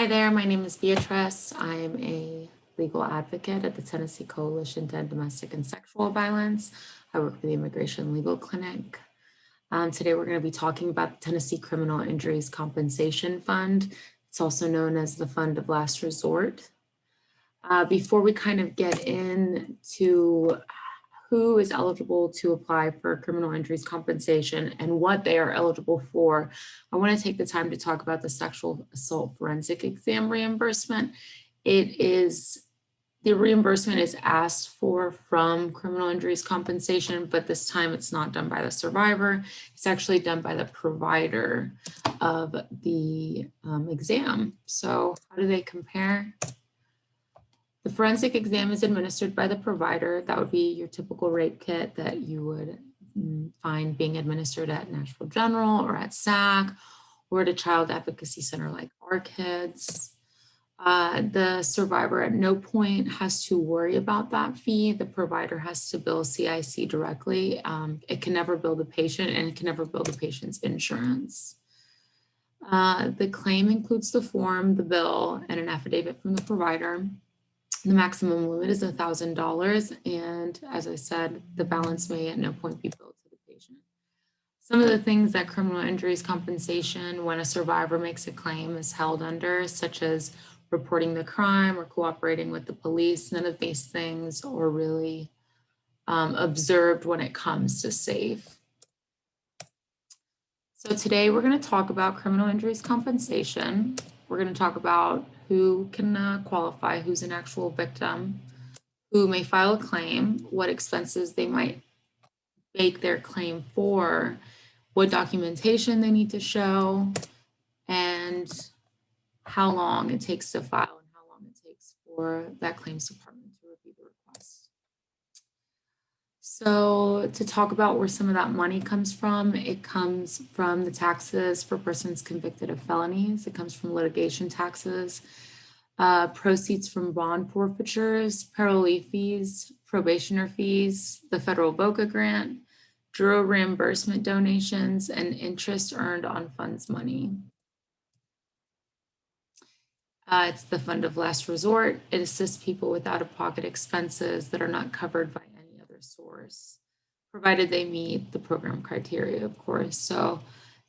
Hi there, my name is Beatrice. I'm a legal advocate at the Tennessee Coalition to End Domestic and Sexual Violence. I work for the Immigration Legal Clinic. Today we're going to be talking about the Tennessee Criminal Injuries Compensation Fund. It's also known as the Fund of Last Resort. Before we kind of get into who is eligible to apply for criminal injuries compensation and what they are eligible for, I want to take the time to talk about the sexual assault forensic exam reimbursement. The reimbursement is asked for from criminal injuries compensation, but this time it's not done by the survivor. It's actually done by the provider of the exam. So how do they compare? The forensic exam is administered by the provider. That would be your typical rape kit that you would find being administered at Nashville General or at SAC or at a child advocacy center like Our Kids. The survivor at no point has to worry about that fee. The provider has to bill CIC directly. It can never bill the patient, and it can never bill the patient's insurance. The claim includes the form, the bill, and an affidavit from the provider. The maximum limit is $1,000, and as I said, the balance may at no point be billed to the patient. Some of the things that criminal injuries compensation, when a survivor makes a claim, is held under, such as reporting the crime or cooperating with the police. None of these things are really observed when it comes to SAFE. So today we're going to talk about criminal injuries compensation. We're going to talk about who can qualify, who's an actual victim, who may file a claim, what expenses they might make their claim for, what documentation they need to show, and how long it takes to file and how long it takes for that claims department to review the request. So to talk about where some of that money comes from, it comes from the taxes for persons convicted of felonies. It comes from litigation taxes, proceeds from bond forfeitures, parolee fees, probationer fees, the federal VOCA grant, juror reimbursement donations, and interest earned on funds money. It's the Fund of Last Resort. It assists people with out-of-pocket expenses that are not covered by any other source, provided they meet the program criteria, of course. So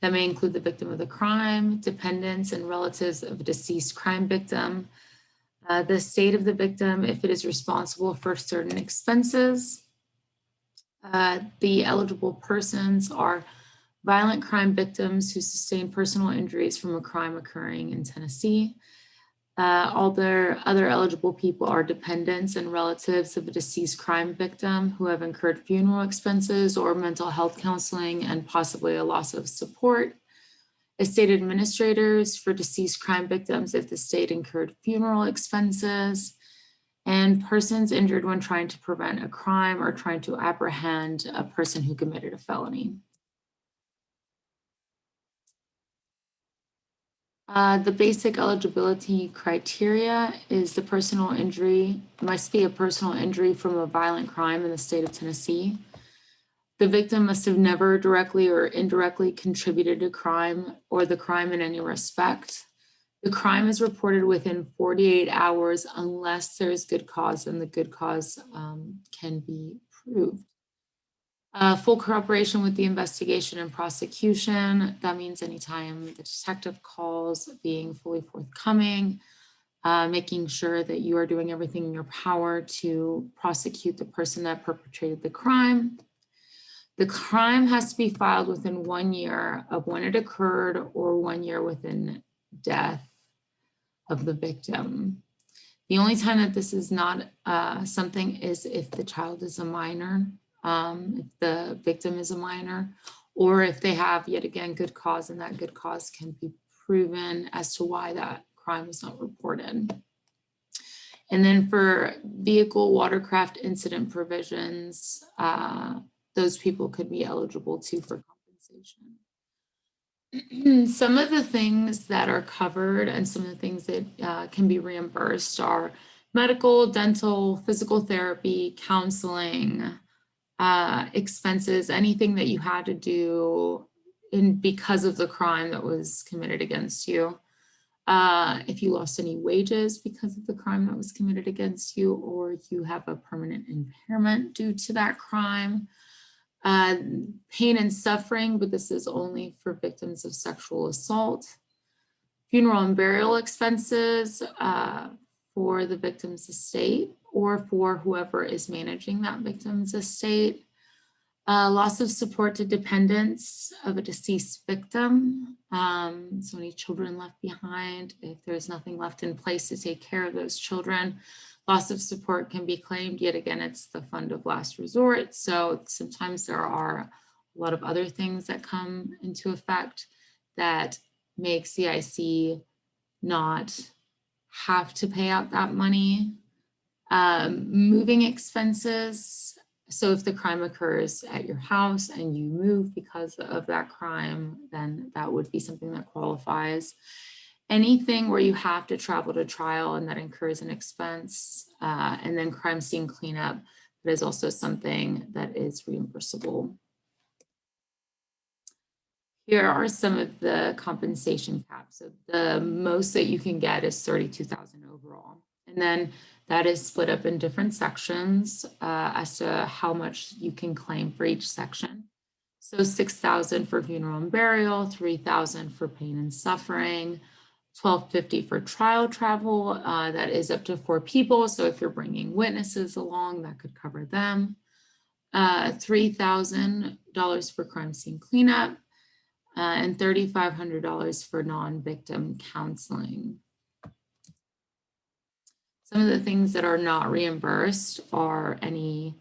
that may include the victim of the crime, dependents and relatives of a deceased crime victim, the state of the victim, if it is responsible for certain expenses. The eligible persons are violent crime victims who sustain personal injuries from a crime occurring in Tennessee. All their other eligible people are dependents and relatives of a deceased crime victim who have incurred funeral expenses or mental health counseling and possibly a loss of support. Estate administrators for deceased crime victims if the state incurred funeral expenses, and persons injured when trying to prevent a crime or trying to apprehend a person who committed a felony. The basic eligibility criteria is the personal injury must be a personal injury from a violent crime in the state of Tennessee. The victim must have never directly or indirectly contributed to crime or the crime in any respect. The crime is reported within 48 hours unless there is good cause, and the good cause can be proved. Full cooperation with the investigation and prosecution. That means anytime the detective calls, being fully forthcoming, making sure that you are doing everything in your power to prosecute the person that perpetrated the crime. The crime has to be filed within 1 year of when it occurred or 1 year within death of the victim. The only time that this is not something is if the child is a minor, if the victim is a minor, or if they have, yet again, good cause, and that good cause can be proven as to why that crime was not reported. And then for vehicle watercraft incident provisions, those people could be eligible too for compensation. Some of the things that are covered and some of the things that can be reimbursed are medical, dental, physical therapy, counseling, expenses, anything that you had to do because of the crime that was committed against you. If you lost any wages because of the crime that was committed against you, or you have a permanent impairment due to that crime. Pain and suffering, but this is only for victims of sexual assault. Funeral and burial expenses for the victim's estate or for whoever is managing that victim's estate. Loss of support to dependents of a deceased victim. So any children left behind, if there's nothing left in place to take care of those children, loss of support can be claimed. Yet again, it's the fund of last resort. So sometimes there are a lot of other things that come into effect that make CIC not have to pay out that money. Moving expenses. So if the crime occurs at your house and you move because of that crime, then that would be something that qualifies. Anything where you have to travel to trial and that incurs an expense, and then crime scene cleanup, that is also something that is reimbursable. Here are some of the compensation caps. So the most that you can get is $32,000 overall. And then that is split up in different sections as to how much you can claim for each section. So $6,000 for funeral and burial, $3,000 for pain and suffering, $1,250 for trial travel. That is up to 4 people. So if you're bringing witnesses along, that could cover them. $3,000 for crime scene cleanup, and $3,500 for non-victim counseling. Some of the things that are not reimbursed are any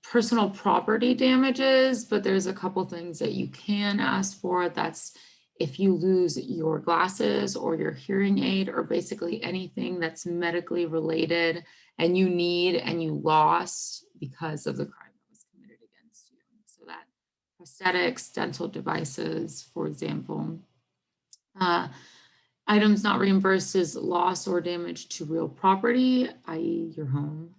personal property damages, but there's a couple things that you can ask for. That's if you lose your glasses or your hearing aid, or basically anything that's medically related and you need and you lost because of the crime that was committed against you. So that prosthetics, dental devices, for example. Items not reimbursed is loss or damage to real property, i.e. your home.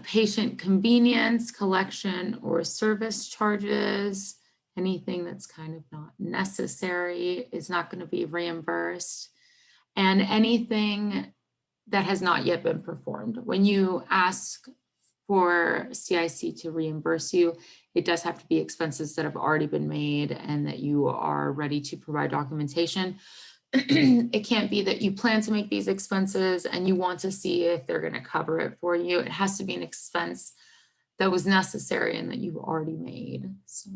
Patient convenience, collection, or service charges. Anything that's kind of not necessary is not going to be reimbursed. And anything that has not yet been performed. When you ask for CIC to reimburse you, it does have to be expenses that have already been made and that you are ready to provide documentation. It can't be that you plan to make these expenses and you want to see if they're going to cover it for you. It has to be an expense that was necessary and that you've already made. So,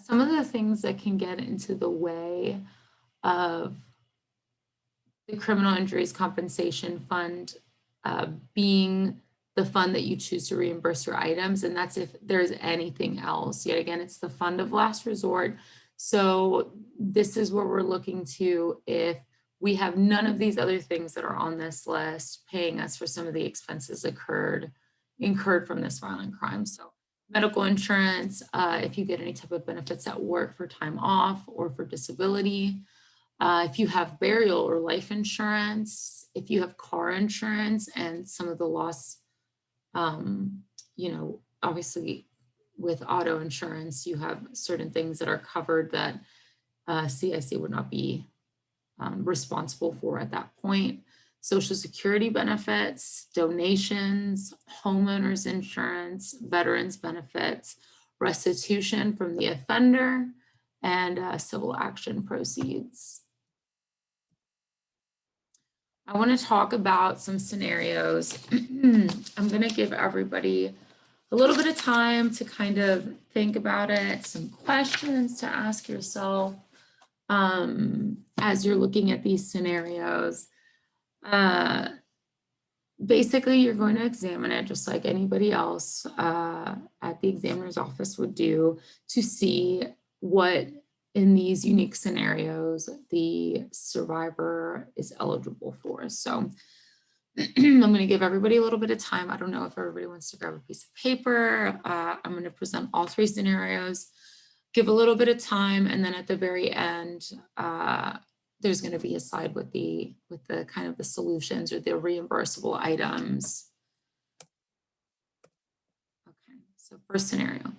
some of the things that can get into the way of the criminal injuries compensation fund being the fund that you choose to reimburse your items, and that's if there's anything else. Yet again, it's the fund of last resort. So this is where we're looking to, if we have none of these other things that are on this list paying us for some of the expenses incurred from this violent crime. So medical insurance, if you get any type of benefits at work for time off or for disability, if you have burial or life insurance, if you have car insurance and some of the loss, obviously with auto insurance, you have certain things that are covered that CIC would not be responsible for at that point. Social Security benefits, donations, homeowners insurance, veterans benefits, restitution from the offender, and civil action proceeds. I want to talk about some scenarios. I'm going to give everybody a little bit of time to kind of think about it, some questions to ask yourself as you're looking at these scenarios. Basically, you're going to examine it just like anybody else at the examiner's office would do, to see what in these unique scenarios the survivor is eligible for. So I'm going to give everybody a little bit of time. I don't know if everybody wants to grab a piece of paper. I'm going to present all 3 scenarios, give a little bit of time, and then at the very end, there's going to be a slide with the kind of the solutions or the reimbursable items. Okay, so first scenario.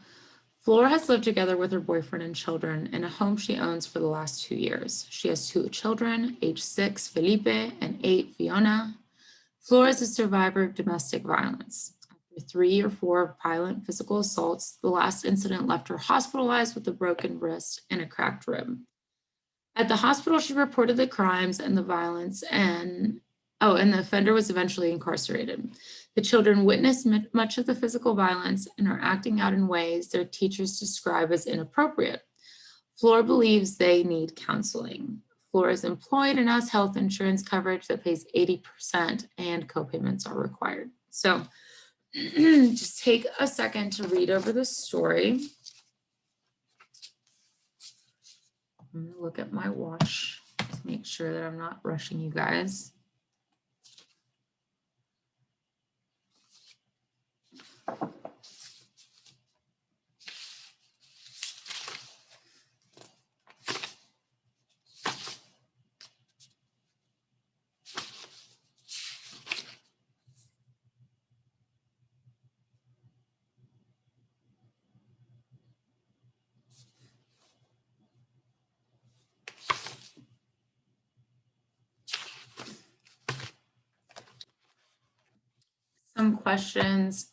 Flora has lived together with her boyfriend and children in a home she owns for the last 2 years. She has 2 children, age 6, Felipe, and 8, Fiona. Flora is a survivor of domestic violence. After 3 or 4 violent physical assaults, the last incident left her hospitalized with a broken wrist and a cracked rib. At the hospital, she reported the crimes and the violence, and the offender was eventually incarcerated. The children witnessed much of the physical violence and are acting out in ways their teachers describe as inappropriate. Flora believes they need counseling. Flora is employed and has health insurance coverage that pays 80% and co-payments are required. So just take a second to read over the story. I'm gonna look at my watch to make sure that I'm not rushing you guys. Some questions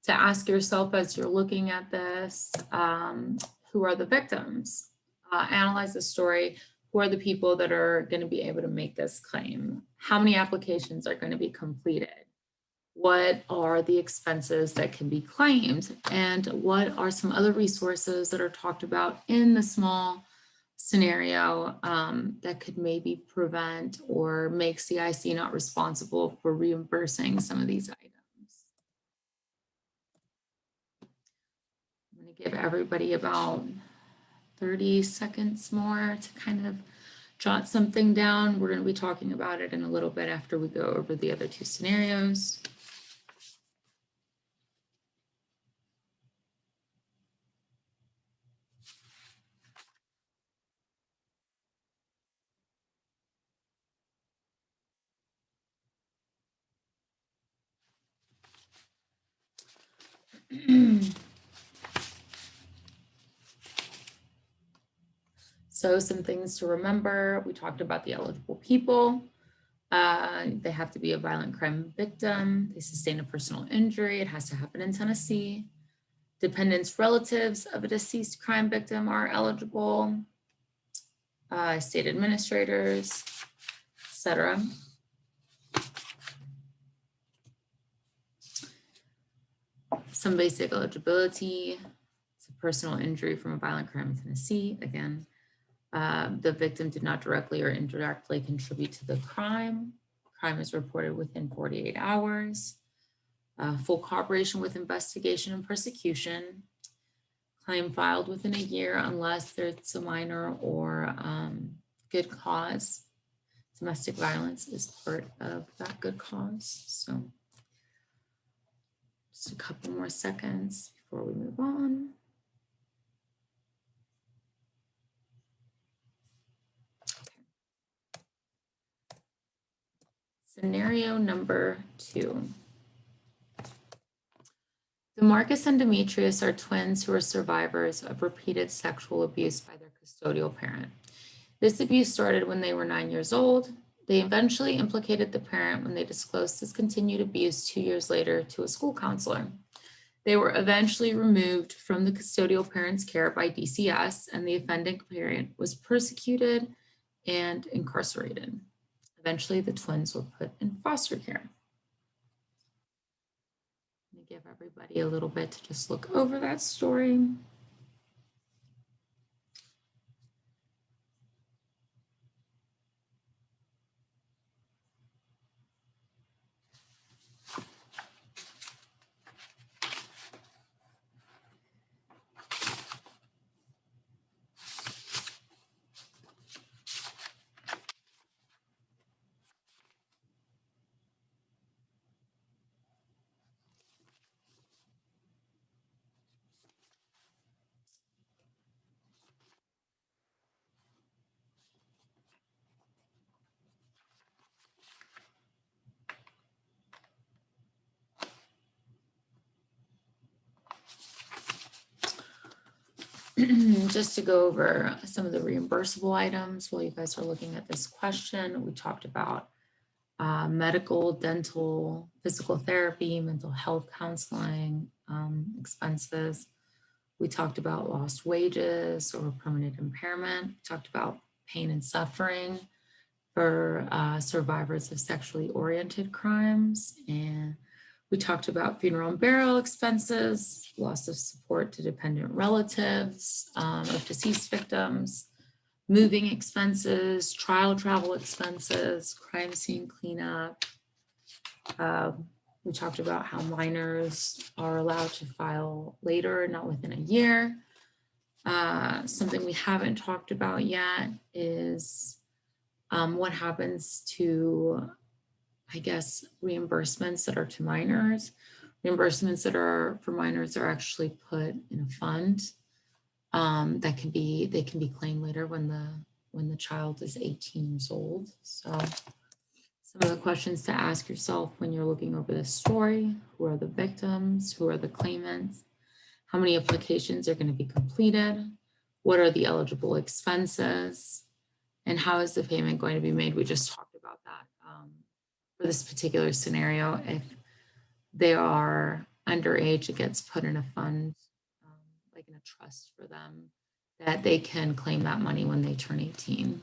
to ask yourself as you're looking at this. Who are the victims? Analyze the story. Who are the people that are going to be able to make this claim? How many applications are going to be completed? What are the expenses that can be claimed? And what are some other resources that are talked about in the small scenario that could maybe prevent or make CIC not responsible for reimbursing some of these items? I'm going to give everybody about 30 seconds more to kind of jot something down. We're going to be talking about it in a little bit after we go over the other 2 scenarios. So some things to remember. We talked about the eligible people. They have to be a violent crime victim. They sustain a personal injury. It has to happen in Tennessee. Dependents, relatives of a deceased crime victim are eligible. State administrators, etc. Some basic eligibility. It's a personal injury from a violent crime in Tennessee. Again, the victim did not directly or indirectly contribute to the crime. Crime is reported within 48 hours. Full cooperation with investigation and prosecution. Claim filed within a year unless it's a minor or good cause. Domestic violence is part of that good cause. So just a couple more seconds before we move on. Scenario number 2. Demarcus and Demetrius are twins who are survivors of repeated sexual abuse by their custodial parent. This abuse started when they were 9 years old. They eventually implicated the parent when they disclosed this continued abuse 2 years later to a school counselor. They were eventually removed from the custodial parent's care by DCS, and the offending parent was persecuted and incarcerated. Eventually, the twins were put in foster care. Let me give everybody a little bit to just look over that story. just to go over some of the reimbursable items while you guys are looking at this question, we talked about medical, dental, physical therapy, mental health counseling expenses. We talked about lost wages or permanent impairment. We talked about pain and suffering for survivors of sexually oriented crimes. And we talked about funeral and burial expenses, loss of support to dependent relatives of deceased victims, moving expenses, trial travel expenses, crime scene cleanup. We talked about how minors are allowed to file later, not within a year. Something we haven't talked about yet is what happens to, I guess, reimbursements that are to minors. Reimbursements that are for minors are actually put in a fund that can be, they can be claimed later when the child is 18 years old. So some of the questions to ask yourself when you're looking over this story: who are the victims? Who are the claimants? How many applications are going to be completed? What are the eligible expenses? And how is the payment going to be made? We just talked about that. For this particular scenario, if they are underage, it gets put in a fund, like in a trust for them, that they can claim that money when they turn 18.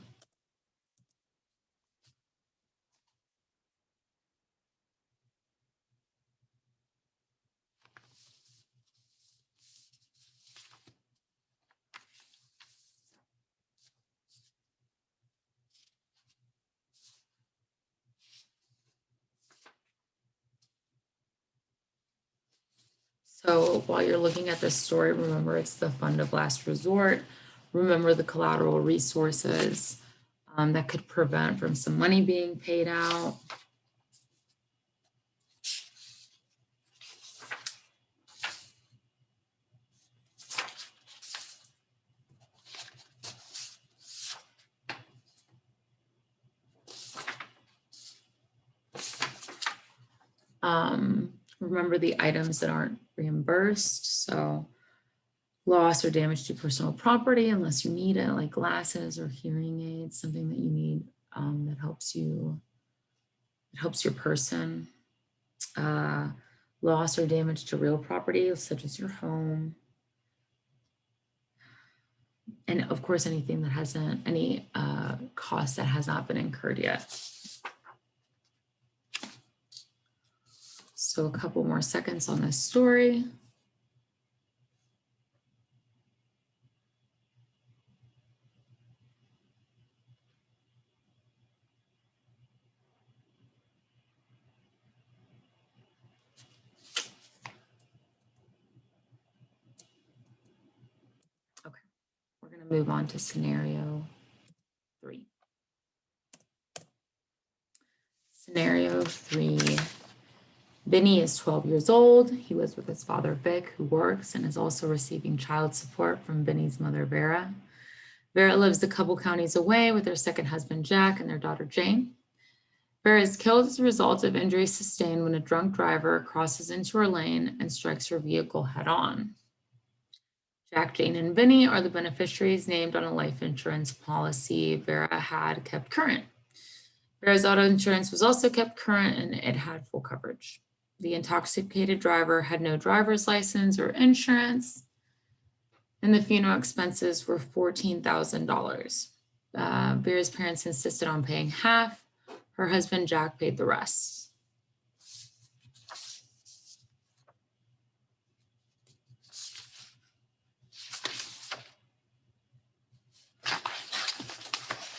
So while you're looking at this story, remember it's the fund of last resort. Remember the collateral resources that could prevent from some money being paid out. Remember the items that aren't reimbursed. So loss or damage to personal property, unless you need it, like glasses or hearing aids, something that you need that helps you, it helps your person. Loss or damage to real property, such as your home. And of course, anything that hasn't, any cost that has not been incurred yet. So a couple more seconds on this story. Okay, we're going to move on to scenario 3. Scenario 3. Vinny is 12 years old. He lives with his father, Vic, who works and is also receiving child support from Vinny's mother, Vera. Vera lives a couple counties away with her second husband, Jack, and their daughter, Jane. Vera is killed as a result of injuries sustained when a drunk driver crosses into her lane and strikes her vehicle head-on. Jack, Jane, and Vinny are the beneficiaries named on a life insurance policy Vera had kept current. Vera's auto insurance was also kept current and it had full coverage. The intoxicated driver had no driver's license or insurance, and the funeral expenses were $14,000. Vera's parents insisted on paying half. Her husband, Jack, paid the rest.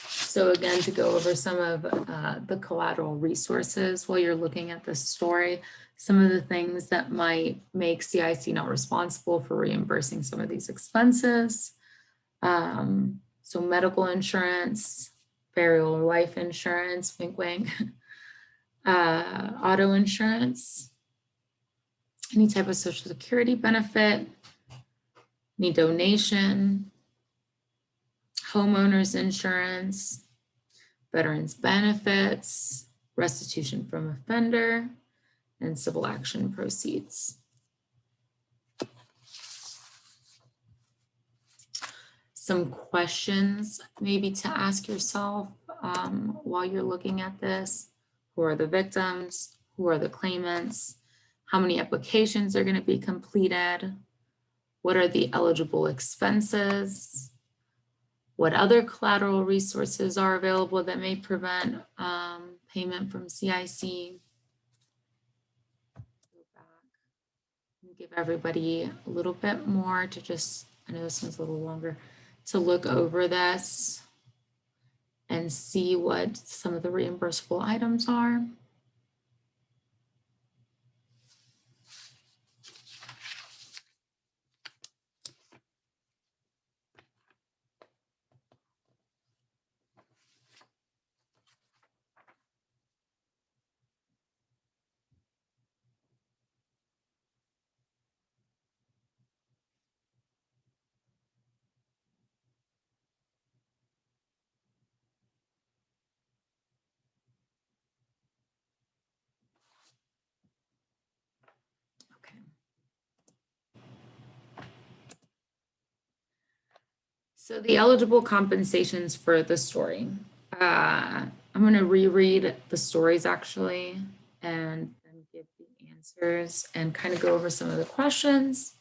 So again, to go over some of the collateral resources while you're looking at this story, some of the things that might make CIC not responsible for reimbursing some of these expenses. So medical insurance, burial or life insurance, wink, wink, auto insurance, any type of Social Security benefit, any donation, homeowners insurance, veterans benefits, restitution from offender, and civil action proceeds. some questions maybe to ask yourself while you're looking at this. Who are the victims? Who are the claimants? How many applications are going to be completed? What are the eligible expenses? What other collateral resources are available that may prevent payment from CIC? Go back and give everybody a little bit more to just, I know this one's a little longer, to look over this and see what some of the reimbursable items are. Okay. So the eligible compensations for the story. I'm going to reread the stories actually and then give the answers and kind of go over some of the questions.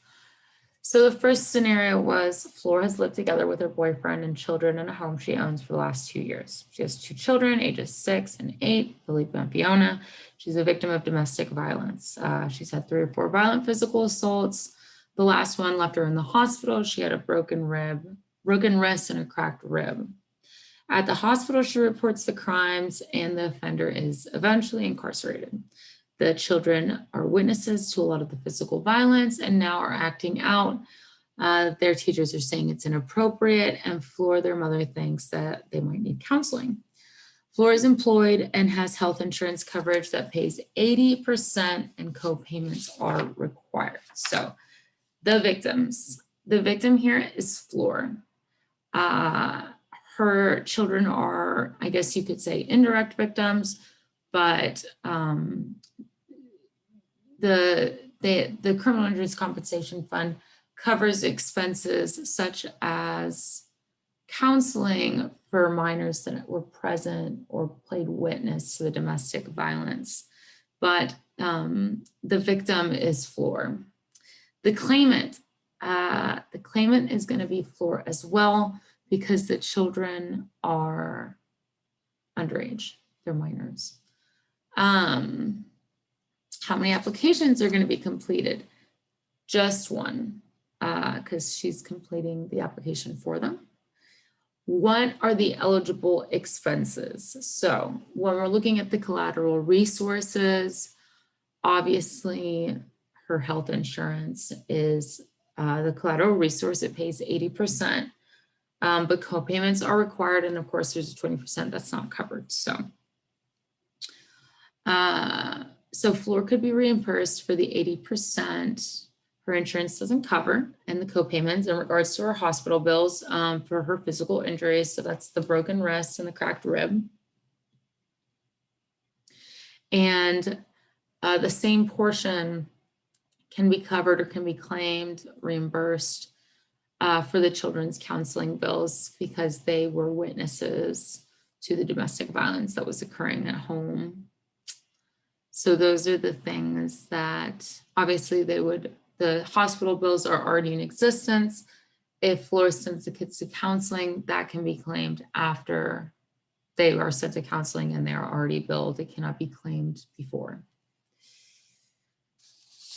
So the first scenario was Flora has lived together with her boyfriend and children in a home she owns for the last 2 years. She has 2 children, ages 6 and 8, Philippe and Fiona. She's a victim of domestic violence. She's had 3 or 4 violent physical assaults. The last one left her in the hospital. She had a broken wrist and a cracked rib. At the hospital, she reports the crimes and the offender is eventually incarcerated. The children are witnesses to a lot of the physical violence and now are acting out. Their teachers are saying it's inappropriate, and Flora, their mother, thinks that they might need counseling. Flora is employed and has health insurance coverage that pays 80% and co-payments are required. So the victim here is Flora. Her children are, I guess you could say, indirect victims, but the Criminal Injuries Compensation Fund covers expenses such as counseling for minors that were present or played witness to the domestic violence. But the victim is Flora. The claimant is going to be Flora as well, because the children are underage, they're minors. How many applications are going to be completed? Just one, because she's completing the application for them. What are the eligible expenses? So when we're looking at the collateral resources, obviously her health insurance is the collateral resource. It pays 80%. But co-payments are required, and of course there's a 20% that's not covered. So Flora could be reimbursed for the 80% her insurance doesn't cover, and the co-payments in regards to her hospital bills for her physical injuries. So that's the broken wrist and the cracked rib. And the same portion can be covered or can be claimed, reimbursed for the children's counseling bills because they were witnesses to the domestic violence that was occurring at home. So those are the things that obviously the hospital bills are already in existence. If Flora sends the kids to counseling, that can be claimed after they are sent to counseling and they are already billed. It cannot be claimed before.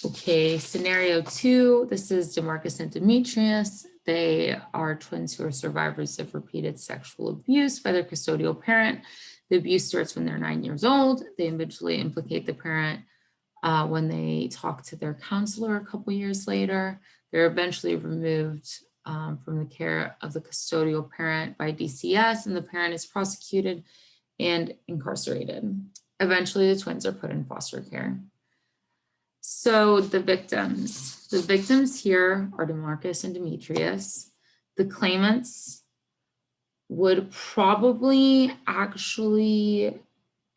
Okay, scenario 2, this is Demarcus and Demetrius. They are twins who are survivors of repeated sexual abuse by their custodial parent. The abuse starts when they're 9 years old. They eventually implicate the parent when they talk to their counselor a couple years later. They're eventually removed from the care of the custodial parent by DCS, and the parent is prosecuted and incarcerated. Eventually, the twins are put in foster care. So the victims here are Demarcus and Demetrius. The claimants would probably actually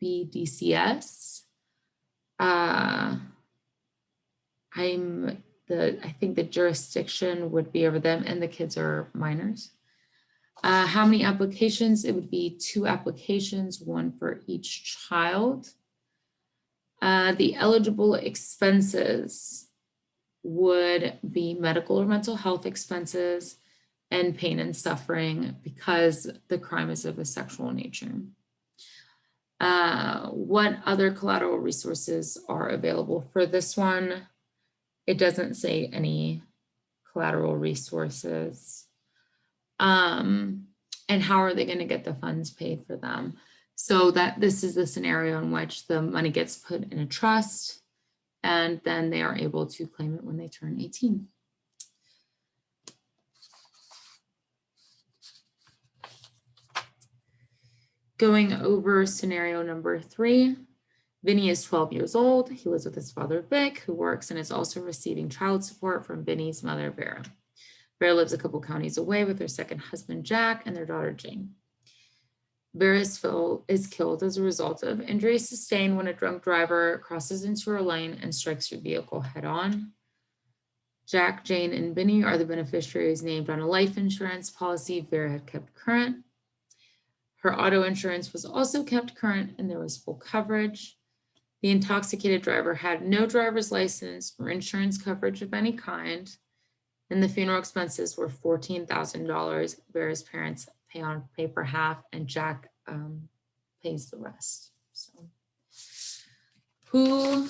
be DCS. I think the jurisdiction would be over them, and the kids are minors. How many applications? It would be 2 applications, 1 for each child. The eligible expenses would be medical or mental health expenses and pain and suffering because the crime is of a sexual nature. What other collateral resources are available for this one? It doesn't say any collateral resources. And how are they going to get the funds paid for them? So that this is the scenario in which the money gets put in a trust and then they are able to claim it when they turn 18. Going over scenario number 3, Vinny is 12 years old. He lives with his father, Vic, who works and is also receiving child support from Vinny's mother, Vera. Vera lives a couple counties away with her second husband, Jack, and their daughter, Jane. Vera is killed as a result of injuries sustained when a drunk driver crosses into her lane and strikes her vehicle head-on. Jack, Jane, and Vinny are the beneficiaries named on a life insurance policy Vera had kept current. Her auto insurance was also kept current and there was full coverage. The intoxicated driver had no driver's license or insurance coverage of any kind. And the funeral expenses were $14,000. Vera's parents pay for half and Jack pays the rest. So who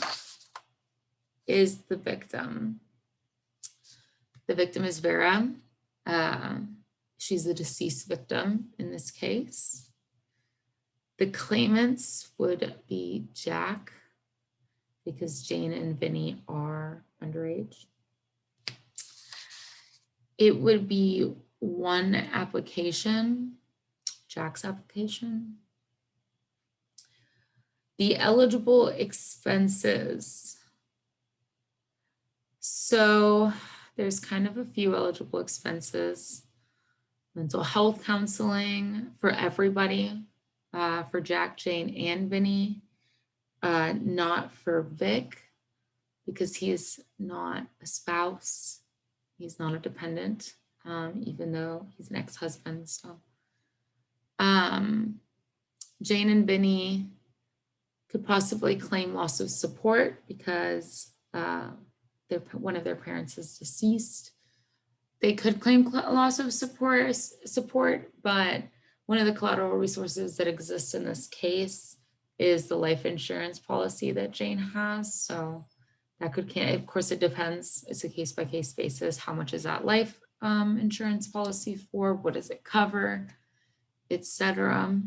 is the victim? The victim is Vera. She's the deceased victim in this case. The claimants would be Jack because Jane and Vinny are underage. It would be 1 application, Jack's application. The eligible expenses. So there's kind of a few eligible expenses. Mental health counseling for everybody, for Jack, Jane, and Vinny. Not for Vic because he's not a spouse. He's not a dependent, even though he's an ex-husband. So Jane and Vinny could possibly claim loss of support because one of their parents is deceased. They could claim loss of support, but one of the collateral resources that exists in this case is the life insurance policy that Jane has. So that could, of course, it depends. It's a case-by-case basis. How much is that life insurance policy for? What does it cover, etc.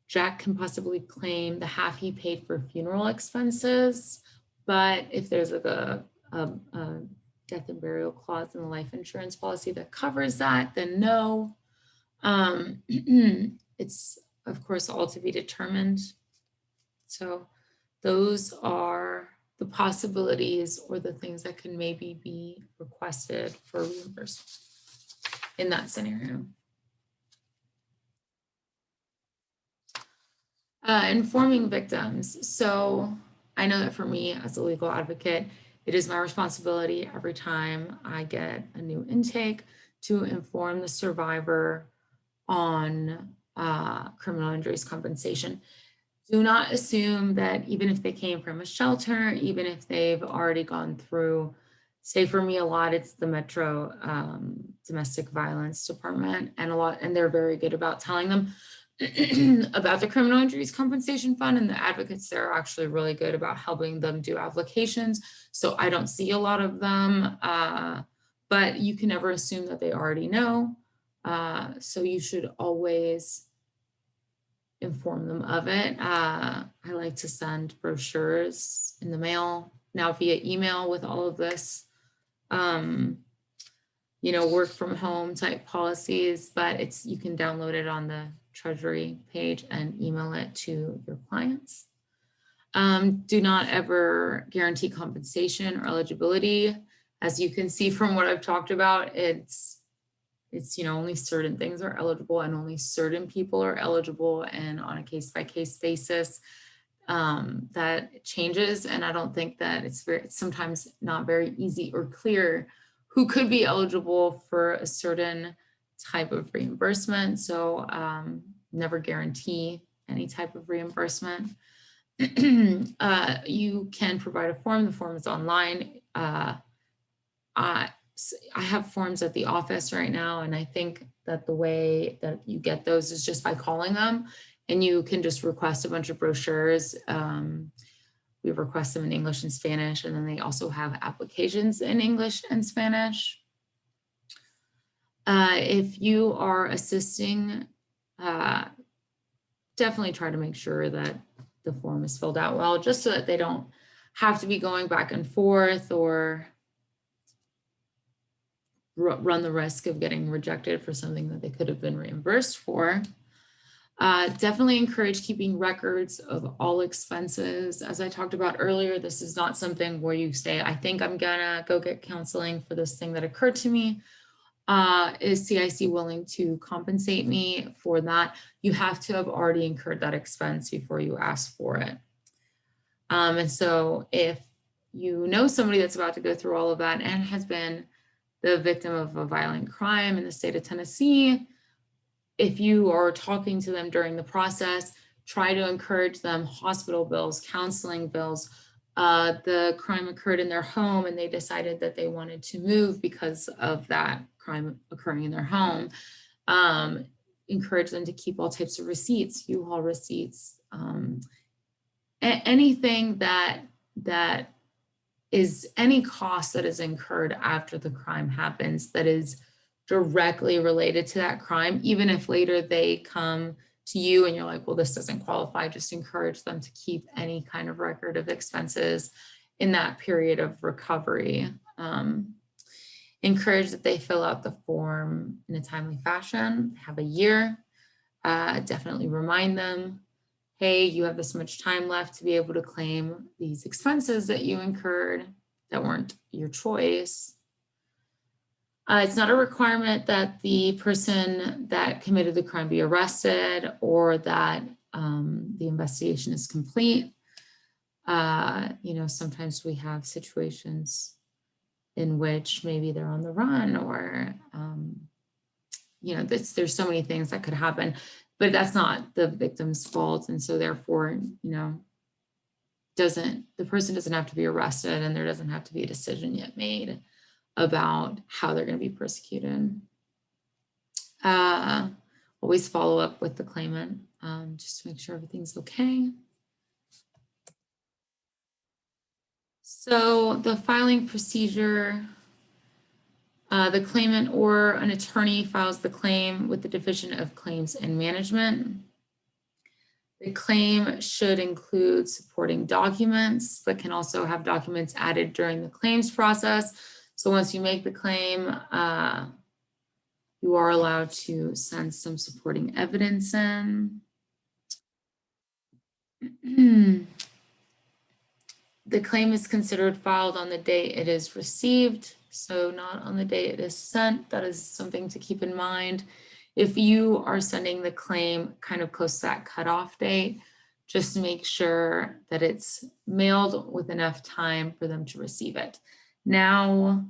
Jack can possibly claim the half he paid for funeral expenses, but if there's like a death and burial clause in the life insurance policy that covers that, then no. It's, of course, all to be determined. So those are the possibilities or the things that can maybe be requested for reimbursement in that scenario. Informing victims. So I know that for me as a legal advocate, it is my responsibility every time I get a new intake to inform the survivor on criminal injuries compensation. Do not assume that even if they came from a shelter, even if they've already gone through, say for me a lot, it's the Metro Domestic Violence Department, and they're very good about telling them about the criminal injuries compensation fund, and the advocates there are actually really good about helping them do applications. So I don't see a lot of them, but you can never assume that they already know. So you should always inform them of it. I like to send brochures in the mail now via email with all of this, work from home type policies, but you can download it on the Treasury page and email it to your clients. Do not ever guarantee compensation or eligibility. As you can see from what I've talked about, it's only certain things are eligible and only certain people are eligible, and on a case-by-case basis that changes. And I don't think that it's sometimes not very easy or clear who could be eligible for a certain type of reimbursement. So never guarantee any type of reimbursement. You can provide a form. The form is online. I have forms at the office right now, and I think that the way that you get those is just by calling them, and you can just request a bunch of brochures. We request them in English and Spanish, and then they also have applications in English and Spanish. If you are assisting, definitely try to make sure that the form is filled out well, just so that they don't have to be going back and forth or run the risk of getting rejected for something that they could have been reimbursed for. Definitely encourage keeping records of all expenses. As I talked about earlier, this is not something where you say, I think I'm gonna go get counseling for this thing that occurred to me. Is CIC willing to compensate me for that? You have to have already incurred that expense before you ask for it. And so if you know somebody that's about to go through all of that and has been the victim of a violent crime in the state of Tennessee, if you are talking to them during the process, try to encourage them hospital bills, counseling bills. The crime occurred in their home and they decided that they wanted to move because of that crime occurring in their home. Encourage them to keep all types of receipts, U-Haul receipts, anything that is any cost that is incurred after the crime happens that is directly related to that crime. Even if later they come to you and you're like, well, this doesn't qualify, just encourage them to keep any kind of record of expenses in that period of recovery. Encourage that they fill out the form in a timely fashion, have a year. Definitely remind them, hey, you have this much time left to be able to claim these expenses that you incurred that weren't your choice. It's not a requirement that the person that committed the crime be arrested or that the investigation is complete. Sometimes we have situations in which maybe they're on the run or, there's so many things that could happen, but that's not the victim's fault. And so therefore, the person doesn't have to be arrested and there doesn't have to be a decision yet made about how they're going to be persecuted. Always follow up with the claimant just to make sure everything's okay. So the filing procedure, the claimant or an attorney files the claim with the Division of Claims and Management. The claim should include supporting documents, but can also have documents added during the claims process. So once you make the claim, you are allowed to send some supporting evidence in. The claim is considered filed on the day it is received, so not on the day it is sent. That is something to keep in mind. If you are sending the claim kind of close to that cutoff date, just make sure that it's mailed with enough time for them to receive it. Now,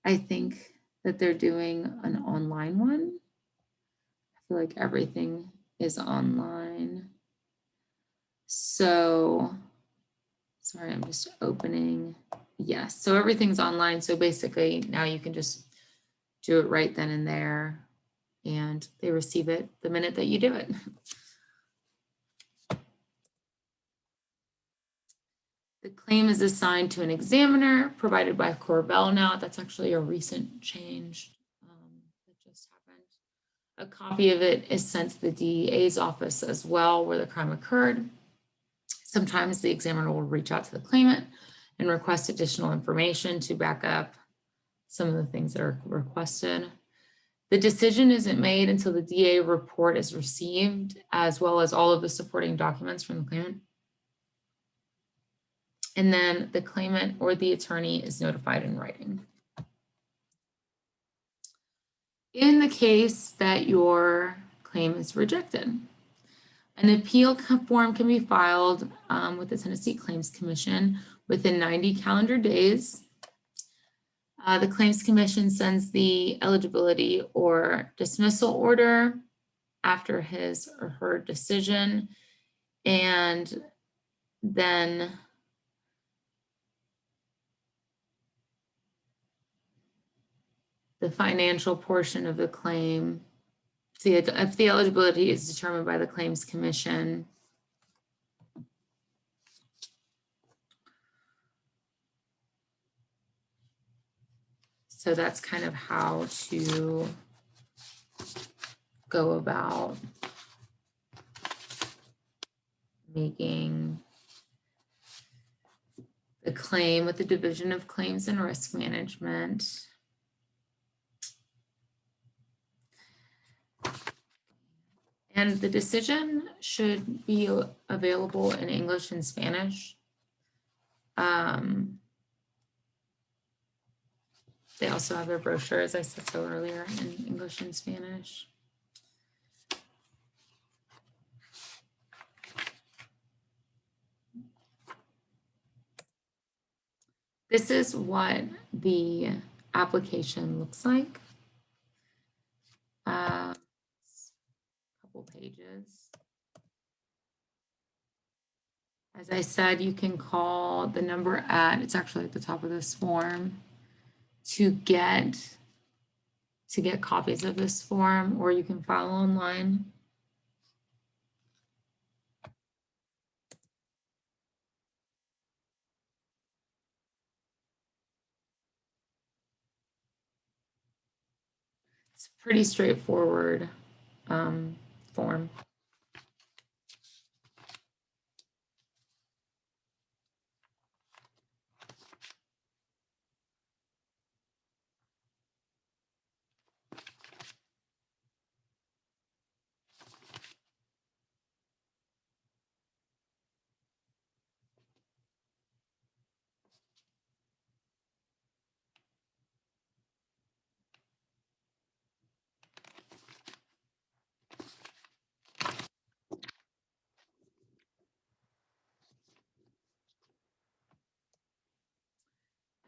I think that they're doing an online one. I feel like everything is online. So, sorry, I'm just opening. Yes, so everything's online. So basically now you can just do it right then and there and they receive it the minute that you do it. The claim is assigned to an examiner provided by Corbell now. That's actually a recent change that just happened. A copy of it is sent to the DEA's office as well where the crime occurred. Sometimes the examiner will reach out to the claimant and request additional information to back up some of the things that are requested. The decision isn't made until the DA report is received, as well as all of the supporting documents from the claimant. And then the claimant or the attorney is notified in writing. In the case that your claim is rejected, an appeal form can be filed with the Tennessee Claims Commission within 90 calendar days. The Claims Commission sends the eligibility or dismissal order after his or her decision, and then the financial portion of the claim. See, if the eligibility is determined by the Claims Commission, so that's kind of how to go about making the claim with the Division of Claims and Risk Management. And the decision should be available in English and Spanish. They also have their brochure, as I said so earlier, in English and Spanish. This is what the application looks like. Couple pages. As I said, you can call the number it's actually at the top of this form to get copies of this form, or you can file online. It's a pretty straightforward form.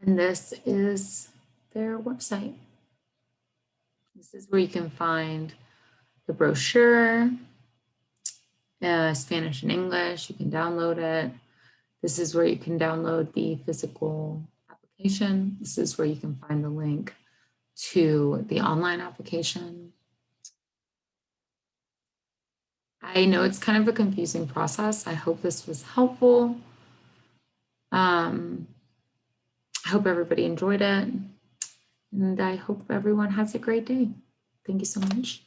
And this is their website. This is where you can find the brochure, Spanish and English. You can download it. This is where you can download the physical application. This is where you can find the link to the online application. I know it's kind of a confusing process. I hope this was helpful. I hope everybody enjoyed it, and I hope everyone has a great day. Thank you so much.